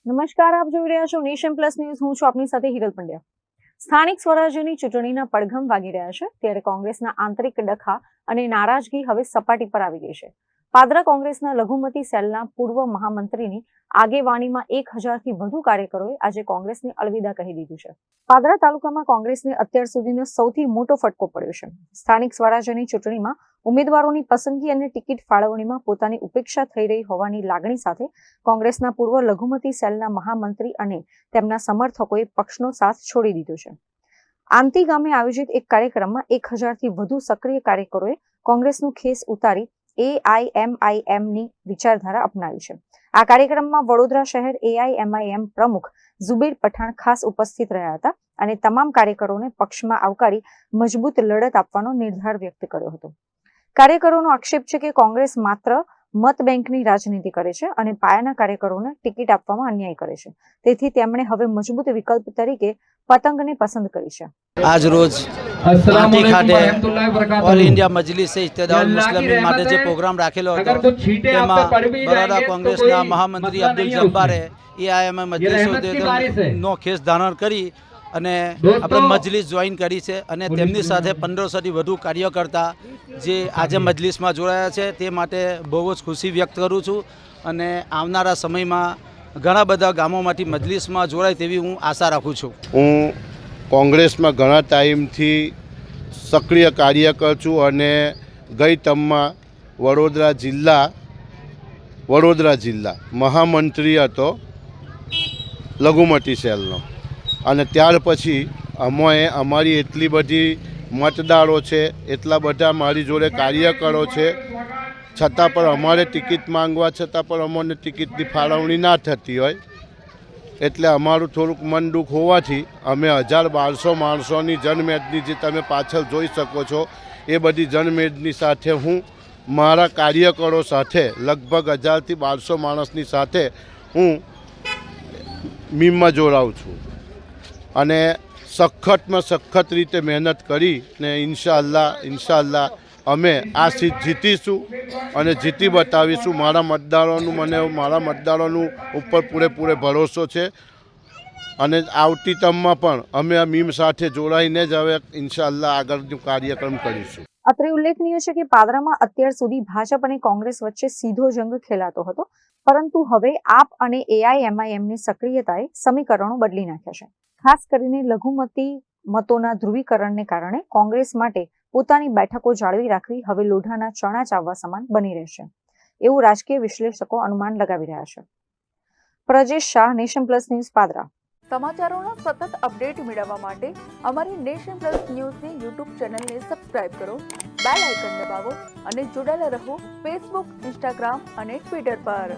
નમસ્કાર, આપ જોઈ રહ્યા છો નેશન પ્લસ ન્યૂઝ. હું છું આપની સાથે હિરલ પંડ્યા. સ્થાનિક સ્વરાજ્યની ચૂંટણીના પડઘમ વાગી રહ્યા છે ત્યારે કોંગ્રેસના આંતરિક ડખા અને નારાજગી હવે સપાટી પર આવી ગઈ છે. પાદરા કોંગ્રેસના લઘુમતી સેલના પૂર્વ મહામંત્રીની આગેવાનીમાં 1000થી વધુ કાર્યકરોએ આજે કોંગ્રેસને અલવિદા કહી દીધું છે. પાદરા તાલુકામાં કોંગ્રેસને અત્યાર સુધીનો સૌથી મોટો ફટકો પડ્યો છે. સ્થાનિક સ્વરાજ્યની ચૂંટણીમાં ઉમેદવારોની પસંદગી અને ટિકિટ ફાળવણીમાં પોતાની ઉપેક્ષા થઈ રહી હોવાની લાગણી સાથે કોંગ્રેસના પૂર્વ લઘુમતી સેલના મહામંત્રી અને તેમના સમર્થકોએ પક્ષનો સાથ છોડી દીધો છે. આંતી ગામે આયોજિત એક કાર્યક્રમમાં 1000થી વધુ સક્રિય કાર્યકરોએ કોંગ્રેસનું ખેસ ઉતારી AIMIMની વિચારધારા અપનાવી છે. આ કાર્યક્રમમાં વડોદરા શહેર AIMIM પ્રમુખ ઝુબેર પઠાણ ખાસ ઉપસ્થિત રહ્યા હતા અને તમામ કાર્યકરોને પક્ષમાં આવકારી મજબૂત લડત આપવાનો નિર્ધાર વ્યક્ત કર્યો હતો. કાર્યકરોનો આક્ષેપ છે કે કોંગ્રેસ માત્ર મત બેંકની રાજનીતિ કરે છે અને પાયાના કાર્યકરોને ટિકિટ આપવામાં અન્યાય કરે છે. તેથી તેમણે હવે મજબૂત વિકલ્પ તરીકે પતંગને પસંદ કરી છે. આજ રોજ આંટી ખાતે ઓલ ઇન્ડિયા મજલિસ ઇત્તેહાદ મુસ્લિમીન માટે જે પ્રોગ્રામ રાખેલો હતો તેમાં બરોડા કોંગ્રેસના મહામંત્રી અબ્દુલ જબ્બારે AIMIM મજલિસનો ખેસ ધારણ કરી અને આપણે મજલિસ જોઈન કરી છે અને તેમની સાથે 1500થી વધુ કાર્યકર્તા જે આજે મજલિસમાં જોડાયા છે તે માટે બહુ જ ખુશી વ્યક્ત કરું છું અને આવનારા સમયમાં ઘણા બધા ગામોમાંથી મજલિસમાં જોડાય તેવી હું આશા રાખું છું. હું કોંગ્રેસમાં ઘણા ટાઈમથી સક્રિય કાર્યકર છું અને ગઈ ટર્મમાં વડોદરા જિલ્લા મહામંત્રી હતો લઘુમતી સેલનો અને ત્યાર પછી અમારી એટલી બધી મતદારો છે, એટલા બધા મારી જોડે કાર્યકરો છે, છતાં પણ અમારે ટિકિટ માંગવા છતાં પણ અમને ટિકિટની ફાળવણી ના થતી હોય એટલે અમારું થોડુંક મન દુઃખ હોવાથી અમે 1200 માણસોની જનમેદની જે તમે પાછળ જોઈ શકો છો એ બધી જનમેદની સાથે હું મારા કાર્યકરો સાથે લગભગ 1000થી 1200 માણસની સાથે હું મીમમાં જોડાઉં છું અને સખતમાં સખત રીતે મહેનત કરીને ઇન્શાઅલ્લાહ અમે આ સીટ જીતીશું અને જીતી બતાવીશું. મારા મતદારોનું ઉપર પૂરેપૂરો ભરોસો છે અને આવતી ટર્મમાં પણ અમે આ મીમ સાથે જોડાઈને જ હવે ઇન્શાઅલ્લાહ આગળનું કાર્યક્રમ કરીશું. અત્રે ઉલ્લેખનીય છે કે પાદરામાં અત્યાર સુધી ભાજપ અને કોંગ્રેસ વચ્ચે સીધો જંગ ખેલાતો હતો, પરંતુ હવે આપ અને AIMIMની સક્રિયતાએ સમીકરણો બદલી નાખ્યા છે. ખાસ કરીને લઘુમતી મતોના ધ્રુવીકરણને કારણે કોંગ્રેસ માટે પોતાની બેઠકો જાળવી રાખવી હવે લોઢાના ચણા ચાવવા સમાન બની રહેશે, એવું રાજકીય વિશ્લેષકો અનુમાન લગાવી રહ્યા છે. Prajesh Shah, Nation Plus News, Padra. સમાચારોના સતત અપડેટ મેળવવા માટે અમારી નેશન પ્લસ ન્યૂઝની યુટ્યુબ ચેનલને સબસ્ક્રાઇબ કરો, બેલ આઇકન દબાવો અને જોડાયેલા રહો ફેસબુક, ઇન્સ્ટાગ્રામ અને ટ્વિટર પર.